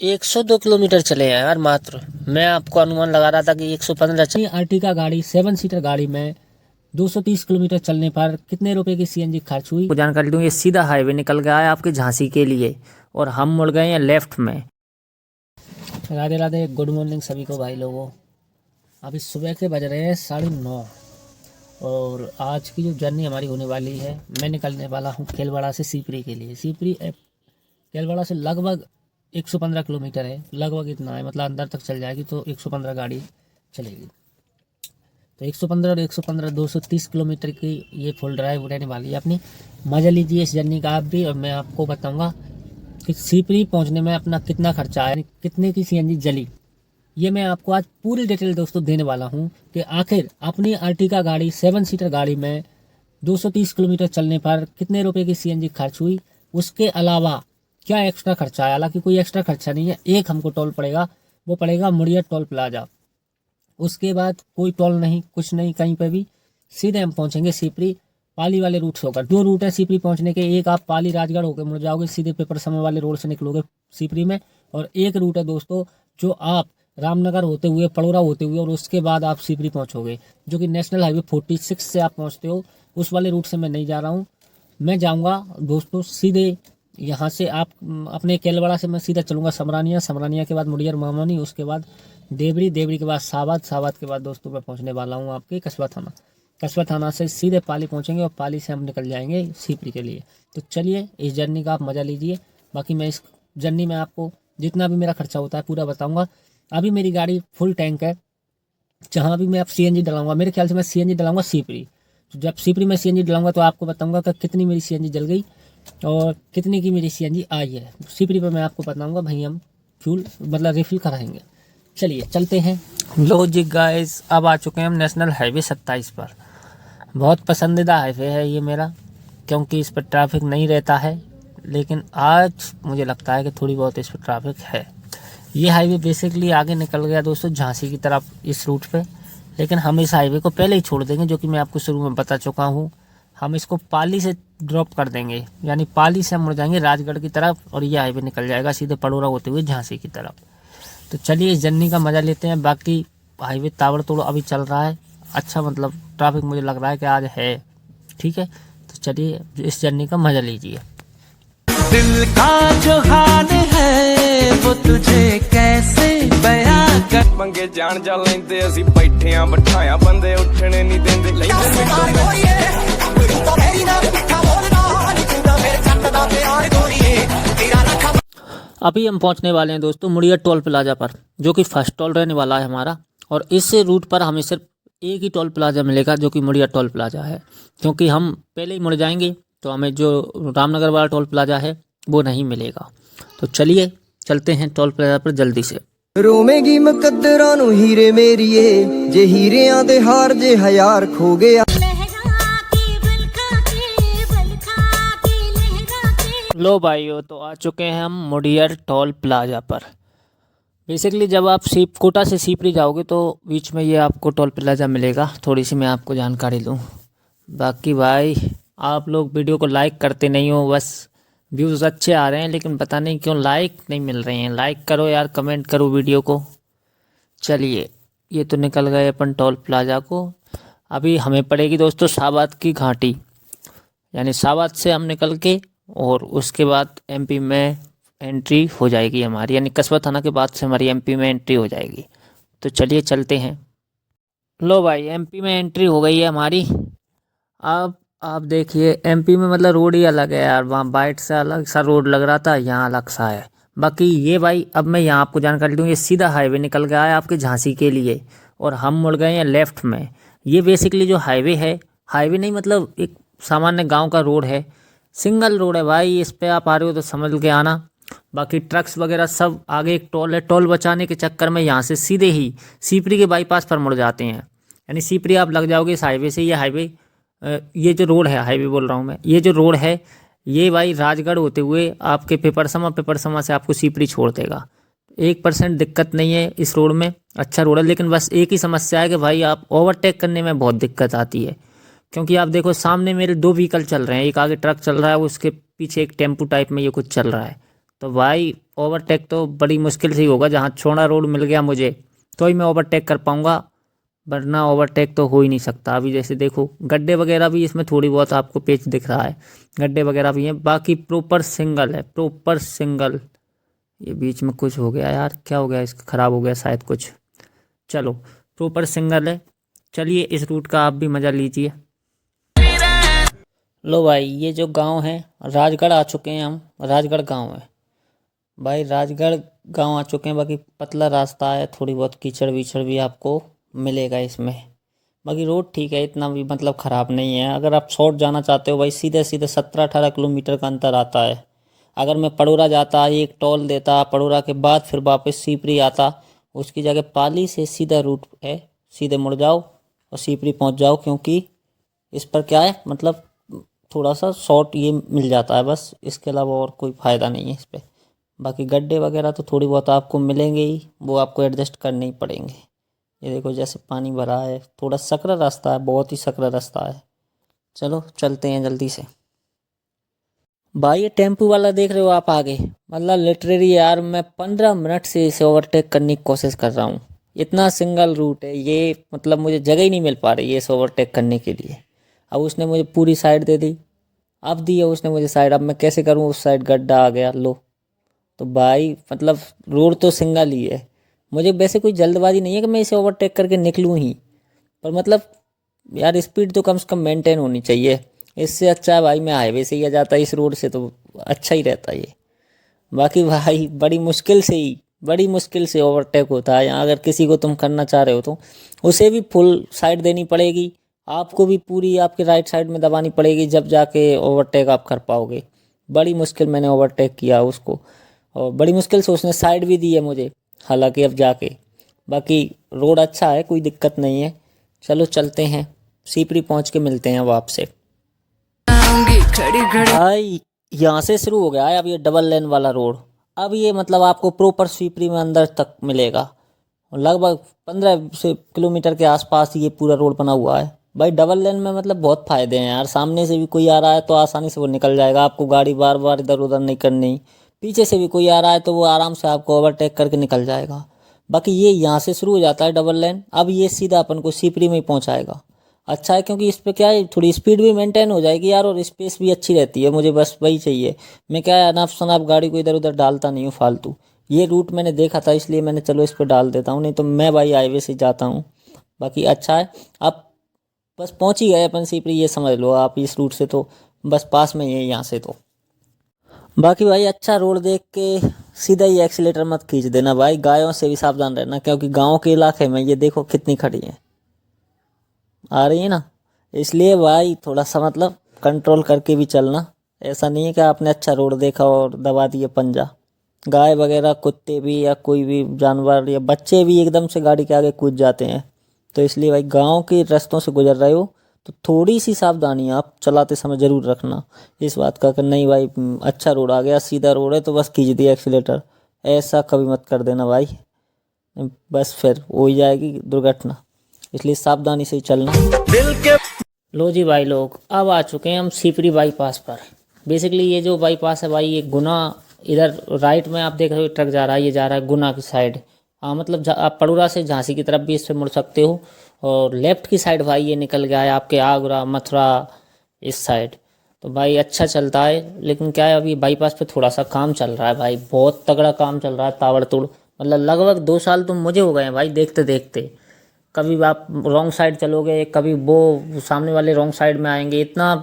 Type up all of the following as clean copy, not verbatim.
102 kilometre चले हैं यार मात्र। मैं आपको अनुमान लगा रहा था कि 115 चले। आर्टिका गाड़ी 7 सीटर गाड़ी में 230 किलोमीटर चलने पर कितने रुपए की सीएनजी खर्च हुई, जानकारी दूँ। ये सीधा हाईवे निकल गया है आपके झांसी के लिए और हम मुड़ गए हैं लेफ्ट में। राधे राधे, गुड मॉर्निंग सभी को भाई लोगों। अभी सुबह के बज रहे हैं 9:30 और आज की जो जर्नी हमारी होने वाली है, मैं निकलने वाला हूँ केलवाड़ा से सीपरी के लिए। सीपरी केलवाड़ा से लगभग 115 किलोमीटर है, लगभग इतना है, मतलब अंदर तक चल जाएगी तो 115 गाड़ी चलेगी। तो 115 और 115 230 किलोमीटर की ये फुल ड्राइव रहने वाली है अपनी। मज़ा लीजिए इस जर्नी का आप भी, और मैं आपको बताऊंगा कि सीपरी पहुंचने में अपना कितना खर्चा आया, कितने की सीएनजी जली। ये मैं आपको आज पूरी डिटेल दोस्तों देने वाला हूं कि आखिर अपनी आर्टिका गाड़ी 7 सीटर गाड़ी में 230 किलोमीटर चलने पर कितने रुपए की सीएनजी खर्च हुई, उसके अलावा क्या एक्स्ट्रा खर्चा आया। हालांकि कोई एक्स्ट्रा खर्चा नहीं है, एक हमको टोल पड़ेगा, वो पड़ेगा मुड़िया टोल प्लाजा। उसके बाद कोई टोल नहीं, कुछ नहीं कहीं पे भी, सीधे हम पहुंचेंगे सीपरी पाली वाले रूट से होकर। 2 रूट है सीपरी पहुंचने के, एक आप पाली राजगढ़ होकर मुड़ जाओगे, सीधे पेपर समय वाले रोड से निकलोगे सीपरी में, और एक रूट है दोस्तों जो आप रामनगर होते हुए पड़ोरा होते हुए और उसके बाद आप सीपरी पहुंचोगे, जो कि नेशनल हाईवे 46 से आप पहुंचते हो। उस वाले रूट से मैं नहीं जा रहा हूँ, मैं जाऊँगा दोस्तों सीधे यहाँ से। आप अपने केलवाड़ा से मैं सीधा चलूँगा समरानिया, समरानिया के बाद मुड़ियर मामोनी, उसके बाद देवरी, देवरी के बाद साबाद, साबाद के बाद दोस्तों मैं पहुँचने वाला हूँ आपके कस्बा थाना। कस्बा थाना से सीधे पाली पहुँचेंगे और पाली से हम निकल जाएंगे सीपरी के लिए। तो चलिए इस जर्नी का आप मज़ा लीजिए। बाकी मैं इस जर्नी में आपको जितना भी मेरा खर्चा होता है पूरा बताऊँगा। अभी मेरी गाड़ी फुल टैंक है, जहाँ भी मैं आप सीएनजी डलाऊंगा, मेरे ख्याल से मैं सीएनजी डलाऊंगा सीपरी। तो जब सीपरी में सीएनजी डलाऊंगा तो आपको बताऊंगा कि कितनी मेरी सीएनजी जल गई और कितने की मेरी सीएनजी आई है। सीपरी पर मैं आपको बताऊंगा, भाई हम फ्यूल मतलब रिफिल कराएंगे। चलिए चलते हैं। लो जी गाइस, अब आ चुके हैं हम नेशनल हाईवे 27 पर। बहुत पसंदीदा हाईवे है ये मेरा, क्योंकि इस पर ट्रैफिक नहीं रहता है, लेकिन आज मुझे लगता है कि थोड़ी बहुत इस पर ट्रैफिक है। ये हाईवे बेसिकली आगे निकल गया दोस्तों झांसी की तरफ इस रूट पे, लेकिन हम इस हाईवे को पहले ही छोड़ देंगे, जो कि मैं आपको शुरू में बता चुका हूँ। हम इसको पाली से ड्रॉप कर देंगे, यानी पाली से हम मुड़ जाएंगे राजगढ़ की तरफ और ये हाईवे निकल जाएगा सीधे पड़ोरा होते हुए झांसी की तरफ। तो चलिए इस जर्नी का मज़ा लेते हैं। बाकी हाईवे ताबड़तोड़ अभी चल रहा है, अच्छा मतलब ट्रैफिक मुझे लग रहा है कि आज है, ठीक है। तो चलिए इस जर्नी का मज़ा लीजिए। दिल का जो हाल है वो तुझे कैसे बयां कर। मंगे जान जा लेंदे ਅਸੀਂ ਬੈਠੇ ਆਂ ਬਿਠਾਇਆ ਬੰਦੇ ਉੱਠਣੇ ਨਹੀਂ ਦਿੰਦੇ अभी हम पहुंचने वाले हैं दोस्तों मुड़िया टोल प्लाजा पर, जो कि फर्स्ट टोल रहने वाला है हमारा। और इस रूट पर हमें सिर्फ एक ही टोल प्लाजा मिलेगा, जो कि मुड़िया टोल प्लाजा है, क्योंकि हम पहले ही मुड़ जाएंगे तो हमें जो रामनगर वाला टोल प्लाजा है वो नहीं मिलेगा। तो चलिए चलते हैं टोल प्लाजा पर जल्दी से। रोवेगी मुकद्दरां नूं हीरे मेरिए, जे हीरियां दे हार जे हयार खो गया। लो भाइयों, तो आ चुके हैं हम मुड़ियर टोल प्लाजा पर। बेसिकली जब आप कोटा से सीपरी जाओगे तो बीच में ये आपको टोल प्लाजा मिलेगा। थोड़ी सी मैं आपको जानकारी दूँ। बाकी भाई आप लोग वीडियो को लाइक करते नहीं हो, बस व्यूज़ अच्छे आ रहे हैं लेकिन पता नहीं क्यों लाइक नहीं मिल रहे हैं। लाइक करो यार, कमेंट करो वीडियो को। चलिए ये तो निकल गए अपन टोल प्लाजा को। अभी हमें पड़ेगी दोस्तों साबाद की घाटी, यानी साबाद से हम निकल के और उसके बाद एमपी में एंट्री हो जाएगी हमारी, यानी कस्बा थाना के बाद से हमारी एमपी में एंट्री हो जाएगी। तो चलिए चलते हैं। लो भाई एमपी में एंट्री हो गई है हमारी। अब आप देखिए एमपी में मतलब रोड ही अलग है यार, वहाँ बाइट से अलग सा रोड लग रहा था, यहाँ अलग सा है। बाकी ये भाई अब मैं यहाँ आपको जानकारी दूँ, ये सीधा हाईवे निकल गया है आपके झांसी के लिए और हम मुड़ गए हैं लेफ़्ट में। ये बेसिकली जो हाईवे है, हाईवे नहीं मतलब एक सामान्य गांव का रोड है, सिंगल रोड है भाई। इस पर आप आ रहे हो तो समझ के आना। बाकी ट्रक्स वगैरह सब आगे एक टोल है, टोल बचाने के चक्कर में यहाँ से सीधे ही सीपरी के बाईपास पर मुड़ जाते हैं, यानी सीपरी आप लग जाओगे इस हाईवे से। ये हाईवे ये जो रोड है, हाईवे बोल रहा हूँ मैं, ये जो रोड है ये भाई राजगढ़ होते हुए आपके पेपरसमा से आपको सीपरी छोड़ देगा। 1% दिक्कत नहीं है इस रोड में, अच्छा रोड है। लेकिन बस एक ही समस्या है कि भाई आप ओवरटेक करने में बहुत दिक्कत आती है, क्योंकि आप देखो सामने मेरे 2 व्हीकल चल रहे हैं, एक आगे ट्रक चल रहा है, उसके पीछे एक टेम्पू टाइप में ये कुछ चल रहा है। तो भाई ओवरटेक तो बड़ी मुश्किल से ही होगा, जहाँ छोड़ा रोड मिल गया मुझे तो ही मैं ओवरटेक कर पाऊँगा, वरना ओवरटेक तो हो ही नहीं सकता। अभी जैसे देखो गड्ढे वगैरह भी इसमें थोड़ी बहुत आपको पेच दिख रहा है, गड्ढे वगैरह भी हैं, बाकी प्रॉपर सिंगल है, प्रॉपर सिंगल। ये बीच में कुछ हो गया यार, क्या हो गया इसका, ख़राब हो गया शायद कुछ। चलो प्रॉपर सिंगल है। चलिए इस रूट का आप भी मज़ा लीजिए। लो भाई ये जो गांव है, राजगढ़ आ चुके हैं हम, राजगढ़ गांव है भाई, राजगढ़ गांव आ चुके हैं। बाकी पतला रास्ता है, थोड़ी बहुत कीचड़ वीचड़ भी आपको मिलेगा इसमें, बाकी रोड ठीक है, इतना भी मतलब ख़राब नहीं है। अगर आप शॉर्ट जाना चाहते हो भाई, सीधे सीधे 17-18 किलोमीटर का अंतर आता है। अगर मैं पड़ोरा जाता, एक टोल देता, पड़ोरा के बाद फिर वापस सीपरी आता, उसकी जगह पाली से सीधा रूट है, सीधे मुड़ जाओ और सीपरी पहुंच जाओ। क्योंकि इस पर क्या है मतलब थोड़ा सा शॉर्ट ये मिल जाता है बस, इसके अलावा और कोई फ़ायदा नहीं है इस पर। बाकी गड्ढे वगैरह तो थोड़ी बहुत आपको मिलेंगे ही, वो आपको एडजस्ट करने ही पड़ेंगे। ये देखो जैसे पानी भरा है, थोड़ा सकरा रास्ता है, बहुत ही सकरा रास्ता है। चलो चलते हैं जल्दी से। भाई ये टेम्पू वाला देख रहे हो आप आगे, मतलब लिटरेरी यार मैं 15 मिनट से इसे ओवरटेक करने की कोशिश कर रहा हूँ। इतना सिंगल रूट है ये, मतलब मुझे जगह ही नहीं मिल पा रही है इसे ओवरटेक करने के लिए। अब उसने मुझे पूरी साइड दे दी, अब दी है उसने मुझे साइड, अब मैं कैसे करूँ, उस साइड गड्ढा आ गया लो। तो भाई मतलब रोड तो सिंगल ही है, मुझे वैसे कोई जल्दबाजी नहीं है कि मैं इसे ओवरटेक करके निकलूँ ही, पर मतलब यार स्पीड तो कम से कम मेंटेन होनी चाहिए। इससे अच्छा है भाई मैं हाईवे से ही आ जाता, इस रोड से तो अच्छा ही रहता ये। बाकी भाई बड़ी मुश्किल से ओवरटेक होता है यहाँ। अगर किसी को तुम करना चाह रहे हो तो उसे भी फुल साइड देनी पड़ेगी, आपको भी पूरी आपके राइट साइड में दबानी पड़ेगी, जब जाके ओवरटेक आप कर पाओगे। बड़ी मुश्किल मैंने ओवरटेक किया उसको, और बड़ी मुश्किल से उसने साइड भी दी है मुझे, हालांकि अब जाके। बाकी रोड अच्छा है, कोई दिक्कत नहीं है। चलो चलते हैं, सीपरी पहुंच के मिलते हैं अब आपसे। भाई यहाँ से शुरू हो गया है अब ये डबल लेन वाला रोड। अब ये मतलब आपको प्रॉपर सीपरी में अंदर तक मिलेगा, लगभग 15 से किलोमीटर के आसपास ये पूरा रोड बना हुआ है। भाई डबल लेन में मतलब बहुत फ़ायदे हैं यार, सामने से भी कोई आ रहा है तो आसानी से वो निकल जाएगा, आपको गाड़ी बार बार इधर उधर नहीं करनी। पीछे से भी कोई आ रहा है तो वो आराम से आपको ओवरटेक करके निकल जाएगा। बाकी ये यहाँ से शुरू हो जाता है डबल लेन, अब ये सीधा अपन को सीपरी में ही पहुँचाएगा। अच्छा है क्योंकि इस पे क्या है, थोड़ी स्पीड भी मेंटेन हो जाएगी यार, और स्पेस भी अच्छी रहती है। मुझे बस वही चाहिए, मैं क्या है अनाप शनाप गाड़ी को इधर उधर डालता नहीं हूँ फालतू। ये रूट मैंने देखा था इसलिए मैंने चलो इस पर डाल देता हूँ, नहीं तो मैं भाई हाईवे से जाता हूँ। बाकी अच्छा है, आप बस पहुँच ही गए अपन सीपरी, ये समझ लो आप इस रूट से तो बस पास में ही है यहाँ से तो। बाकी भाई अच्छा रोड देख के सीधा ही एक्सीलेटर मत खींच देना भाई, गायों से भी सावधान रहना, क्योंकि गाँव के इलाके में ये देखो कितनी खड़ी हैं, आ रही है ना, इसलिए भाई थोड़ा सा मतलब कंट्रोल करके भी चलना। ऐसा नहीं है कि आपने अच्छा रोड देखा और दबा दिए पंजा। गाय वगैरह कुत्ते भी या कोई भी जानवर या बच्चे भी एकदम से गाड़ी के आगे कूद जाते हैं, तो इसलिए भाई गांव के रास्तों से गुजर रहे हो तो थोड़ी सी सावधानी आप चलाते समय ज़रूर रखना इस बात का कि नहीं भाई अच्छा रोड आ गया, सीधा रोड है तो बस खींच दिया एक्सीलेटर, ऐसा कभी मत कर देना भाई, बस फिर हो ही जाएगी दुर्घटना। इसलिए सावधानी से ही चलना। दिल के लो जी भाई लोग, अब आ चुके हैं हम सीपरी बाईपास पर। बेसिकली ये जो बाईपास है भाई, ये गुना, इधर राइट में आप देख रहे हो ट्रक जा रहा है, ये जा रहा है गुना की साइड। हाँ मतलब आप पड़ोरा से झांसी की तरफ भी इससे मुड़ सकते हो, और लेफ्ट की साइड भाई ये निकल गया है आपके आगरा मथुरा इस साइड। तो भाई अच्छा चलता है, लेकिन क्या है अभी बाईपास पे थोड़ा सा काम चल रहा है भाई, बहुत तगड़ा काम चल रहा है, ताबड़तोड़। मतलब लगभग 2 साल तो मुझे हो गए हैं भाई देखते देखते। कभी आप रॉन्ग साइड चलोगे, कभी वो सामने वाले रॉन्ग साइड में आएंगे, इतना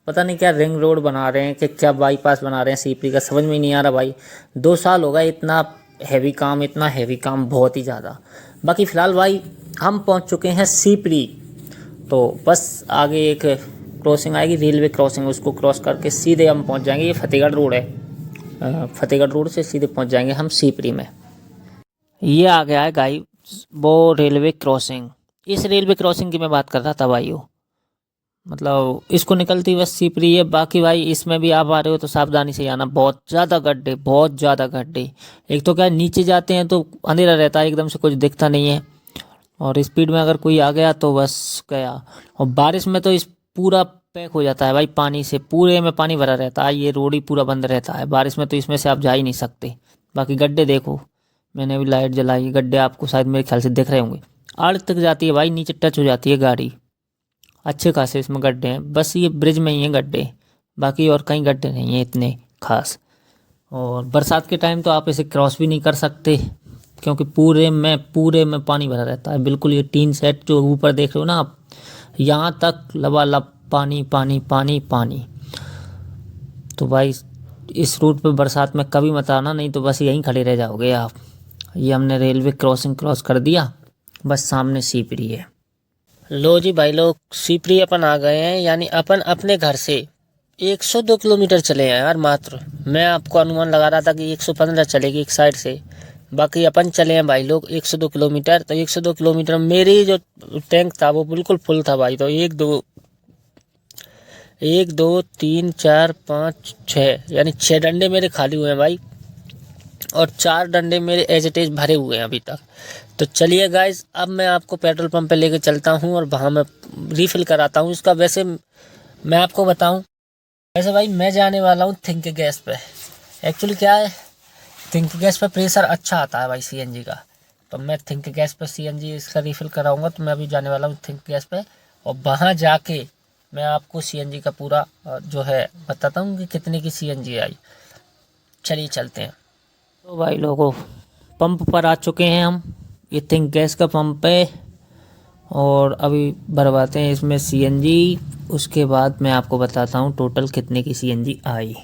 पता नहीं क्या रिंग रोड बना रहे हैं कि क्या बाईपास बना रहे हैं सीपरी का, समझ में नहीं आ रहा भाई। 2 साल हो गए, इतना हैवी काम बहुत ही ज़्यादा। बाकी फ़िलहाल भाई हम पहुंच चुके हैं सीपरी, तो बस आगे एक क्रॉसिंग आएगी, रेलवे क्रॉसिंग, उसको क्रॉस करके सीधे हम पहुंच जाएंगे। ये फतेहगढ़ रोड है, फतेहगढ़ रोड से सीधे पहुंच जाएंगे हम सीपरी में। ये आ गया है गाई वो रेलवे क्रॉसिंग। इस रेलवे क्रॉसिंग की मैं बात कर रहा था भाइयों, मतलब इसको निकलती बस सीपरी है। बाकी भाई इसमें भी आप आ रहे हो तो सावधानी से आना, बहुत ज़्यादा गड्ढे। एक तो क्या है, नीचे जाते हैं तो अंधेरा रहता है, एकदम से कुछ दिखता नहीं है, और स्पीड में अगर कोई आ गया तो बस गया। और बारिश में तो इस पूरा पैक हो जाता है भाई पानी से, पूरे में पानी भरा रहता है। ये रोड ही पूरा बंद रहता है बारिश में, तो इसमें से आप जा ही नहीं सकते। बाकी गड्ढे देखो, मैंने अभी लाइट जलाई, गड्ढे आपको शायद मेरे ख्याल से दिख रहे होंगे। आड़ तक जाती है भाई, नीचे टच हो जाती है गाड़ी। अच्छे खासे इसमें गड्ढे हैं, बस ये ब्रिज में ही हैं गड्ढे, बाकी और कहीं गड्ढे नहीं हैं इतने खास। और बरसात के टाइम तो आप इसे क्रॉस भी नहीं कर सकते, क्योंकि पूरे में पानी भरा रहता है। बिल्कुल ये टीन सेट जो ऊपर देख रहे हो ना आप, यहाँ तक लबालब पानी पानी पानी पानी। तो भाई इस रूट पे बरसात में कभी मत आना, नहीं तो बस यहीं खड़े रह जाओगे आप। ये हमने रेलवे क्रॉसिंग क्रॉस कर दिया, बस सामने सीपरी है। लो जी भाई लोग, सीपरी अपन आ गए हैं, यानी अपन अपने घर से 102 किलोमीटर चले हैं यार मात्र। मैं आपको अनुमान लगा रहा था कि 115 चलेगी एक साइड से, बाकी अपन चले हैं भाई लोग 102 किलोमीटर। तो 102 किलोमीटर मेरी जो टैंक था वो बिल्कुल फुल था भाई। तो 1 2 3 4 5 6 यानी 6 डंडे मेरे खाली हुए हैं भाई, और 4 डंडे मेरे एज इट इज भरे हुए हैं अभी तक। तो चलिए गाइज, अब मैं आपको पेट्रोल पंप पे लेके चलता हूँ और वहाँ मैं रिफ़िल कराता हूँ इसका। वैसे मैं आपको बताऊँ, वैसे भाई मैं जाने वाला हूँ थिंक गैस पे। एक्चुअली क्या है, थिंक गैस पे प्रेशर अच्छा आता है भाई सीएनजी का। तो मैं थिंक गैस पे सीएनजी इसका रिफ़िल कराऊंगा। तो मैं अभी जाने वाला हूँ थिंक गैस पे, और वहाँ जाके मैं आपको सीएनजी का पूरा जो है बताता हूँ कि कितने की सीएनजी आई। चलिए चलते हैं। तो भाई लोगों, पंप पर आ चुके हैं हम, ये थिंक गैस का पंप है, और अभी भरवाते हैं इसमें सीएनजी। उसके बाद मैं आपको बताता हूँ टोटल कितने की सीएनजी आई।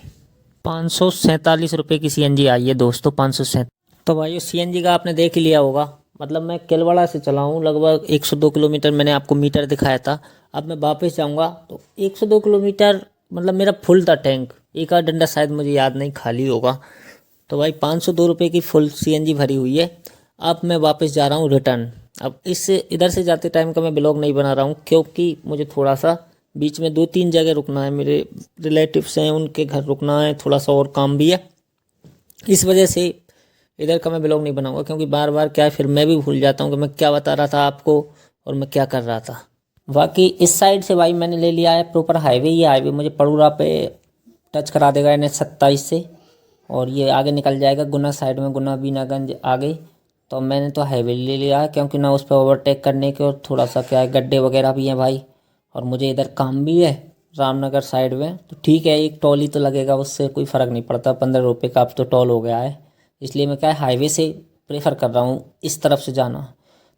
547 रुपये की सीएनजी आई है दोस्तों, 547। तो भाई सीएनजी का आपने देख ही लिया होगा, मतलब मैं केलवाड़ा से चला हूँ लगभग 102 किलोमीटर, मैंने आपको मीटर दिखाया था। अब मैं वापस जाऊँगा तो 102 किलोमीटर मतलब मेरा फुल था टैंक, एक आध डंडा शायद मुझे याद नहीं खाली होगा। तो भाई 502 रुपये की फुल सीएनजी भरी हुई है। अब मैं वापस जा रहा हूँ रिटर्न। अब इससे इधर से जाते टाइम का मैं ब्लॉग नहीं बना रहा हूँ, क्योंकि मुझे थोड़ा सा बीच में 2-3 जगह रुकना है, मेरे रिलेटिव्स हैं उनके घर रुकना है, थोड़ा सा और काम भी है। इस वजह से इधर का मैं ब्लॉग नहीं बनाऊंगा, क्योंकि बार बार क्या है फिर मैं भी भूल जाता हूँ कि मैं क्या बता रहा था आपको और मैं क्या कर रहा था। बाकी इस साइड से भाई मैंने ले लिया है प्रॉपर हाईवे। ये हाईवे मुझे पड़ूरा पे टच करा देगा NH27 से, और ये आगे निकल जाएगा गुना साइड में, गुना बीनागंज आगे। तो मैंने तो हाईवे ले लिया है, क्योंकि ना उस पर ओवरटेक करने के, और थोड़ा सा क्या है गड्ढे वगैरह भी हैं भाई, और मुझे इधर काम भी है रामनगर साइड में। तो ठीक है, एक टोल ही तो लगेगा, उससे कोई फ़र्क नहीं पड़ता। 15 रुपये का अब तो टोल हो गया है, इसलिए मैं क्या है हाईवे से प्रेफर कर रहा हूँ इस तरफ से जाना।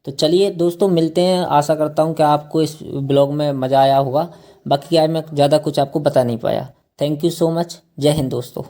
तो चलिए दोस्तों मिलते हैं, आशा करता हूँ कि आपको इस ब्लॉग में मज़ा आया होगा। बाकी क्या है, मैं ज़्यादा कुछ आपको बता नहीं पाया। थैंक यू सो मच, जय हिंद दोस्तों।